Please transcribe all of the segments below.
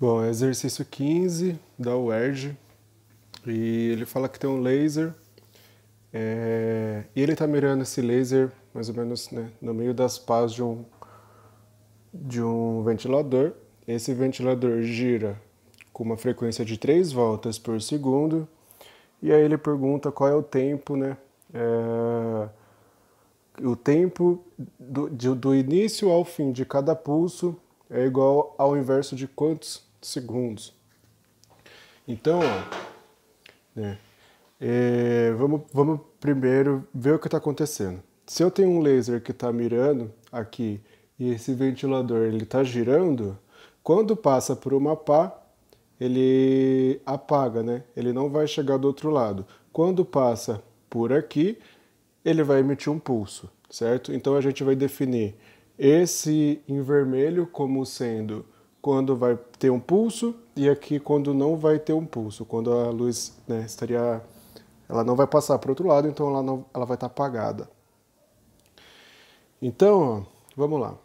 Bom, é exercício 15 da UERJ e ele fala que tem um laser e ele está mirando esse laser mais ou menos, né, no meio das pás de um ventilador. Esse ventilador gira com uma frequência de 3 voltas por segundo e aí ele pergunta qual é o tempo, né, o tempo do início ao fim de cada pulso é igual ao inverso de quantos segundos. Então, né, vamos primeiro ver o que está acontecendo. Se eu tenho um laser que está mirando aqui e esse ventilador ele está girando, quando passa por uma pá, ele apaga, né? Ele não vai chegar do outro lado. Quando passa por aqui, ele vai emitir um pulso, certo? Então a gente vai definir esse em vermelho como sendo quando vai ter um pulso e aqui quando não vai ter um pulso, quando a luz, né, ela não vai passar para o outro lado, então ela vai estar apagada. Então, ó, vamos lá.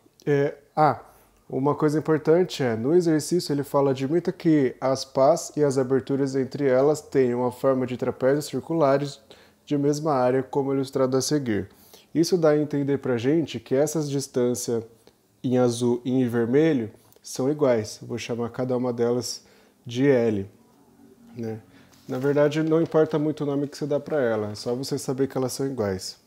Uma coisa importante no exercício ele fala admita que as pás e as aberturas entre elas tenham a forma de trapézios circulares de mesma área, como ilustrado a seguir. Isso dá a entender pra gente que essas distâncias em azul e em vermelho são iguais. Vou chamar cada uma delas de L, né? Na verdade, não importa muito o nome que você dá para ela, é só você saber que elas são iguais.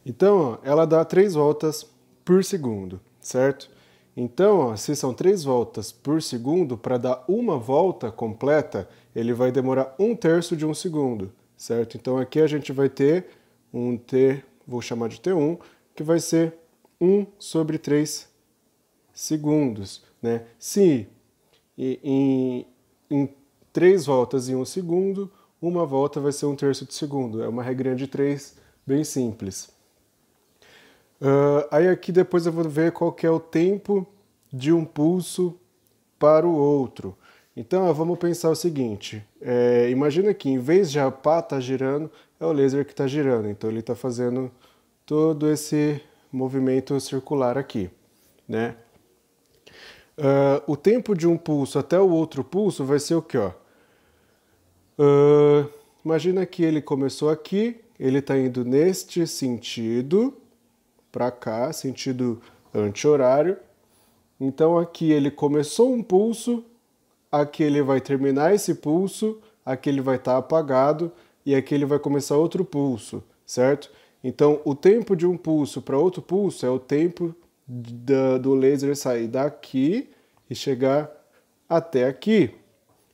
Então, ó, ela dá 3 voltas por segundo, certo? Então, ó, se são 3 voltas por segundo, para dar uma volta completa, ele vai demorar 1/3 de um segundo, certo? Então aqui a gente vai ter um T, vou chamar de T1, que vai ser 1/3 segundos, né? Se em 3 voltas em 1 segundo, uma volta vai ser 1/3 de segundo. É uma regrinha de 3 bem simples. Aí aqui depois eu vou ver qual que é o tempo de um pulso para o outro. Então vamos pensar o seguinte, imagina que em vez de a pá estar girando, é o laser que está girando. Então ele está fazendo todo esse movimento circular aqui, né? O tempo de um pulso até o outro pulso vai ser o quê? Imagina que ele começou aqui, ele está indo neste sentido, para cá, sentido anti-horário. Então aqui ele começou um pulso, aqui ele vai terminar esse pulso, aqui ele vai estar apagado e aqui ele vai começar outro pulso, certo? Então o tempo de um pulso para outro pulso é o tempo do laser sair daqui e chegar até aqui.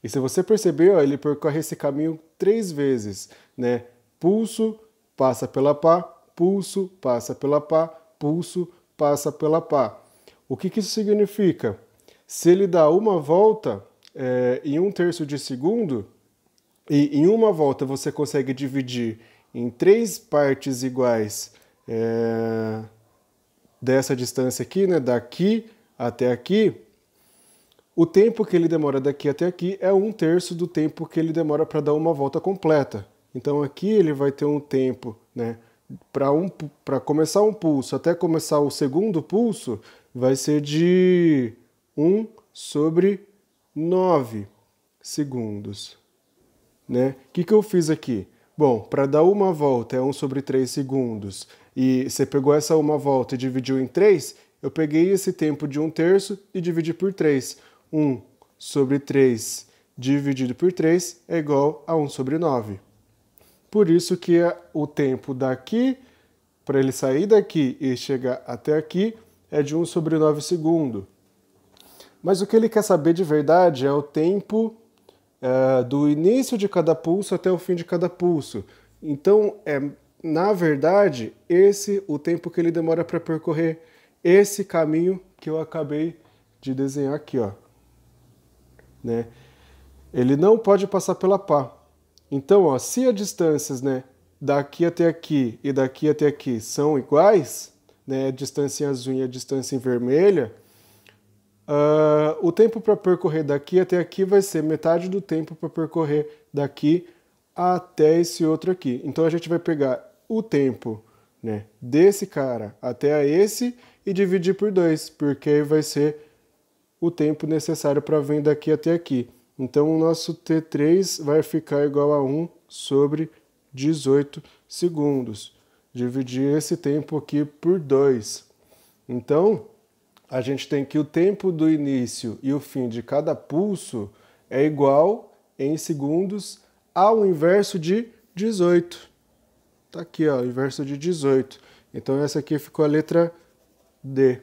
E se você perceber, ó, ele percorre esse caminho 3 vezes, né? Pulso, passa pela pá, pulso, passa pela pá, pulso, passa pela pá. O que isso significa? Se ele dá uma volta em 1/3 de segundo, e em uma volta você consegue dividir em 3 partes iguais dessa distância aqui, né, daqui até aqui, o tempo que ele demora daqui até aqui é 1/3 do tempo que ele demora para dar uma volta completa. Então aqui ele vai ter um tempo, né, para começar um pulso até começar o segundo pulso, vai ser de 1/9 segundos. Né? O que eu fiz aqui? Bom, para dar uma volta é 1/3 segundos, e você pegou essa uma volta e dividiu em 3, eu peguei esse tempo de 1/3 e dividi por 3. 1/3 dividido por 3 é igual a 1/9. Por isso que o tempo daqui, para ele sair daqui e chegar até aqui, é de 1/9 segundo. Mas o que ele quer saber de verdade é o tempo do início de cada pulso até o fim de cada pulso. Então, na verdade, o tempo que ele demora para percorrer esse caminho que eu acabei de desenhar aqui, ó, né? Ele não pode passar pela pá. Então, ó, se as distâncias, né, daqui até aqui e daqui até aqui são iguais, né, a distância em azul e a distância em vermelha, o tempo para percorrer daqui até aqui vai ser metade do tempo para percorrer daqui até esse outro aqui. Então a gente vai pegar o tempo, né, desse cara até esse e dividir por 2, porque vai ser o tempo necessário para vir daqui até aqui. Então, o nosso T3 vai ficar igual a 1 sobre 18 segundos. Dividir esse tempo aqui por 2. Então, a gente tem que o tempo do início e o fim de cada pulso é igual, em segundos, ao inverso de 18. Tá aqui, ó, o inverso de 18. Então, essa aqui ficou a letra D.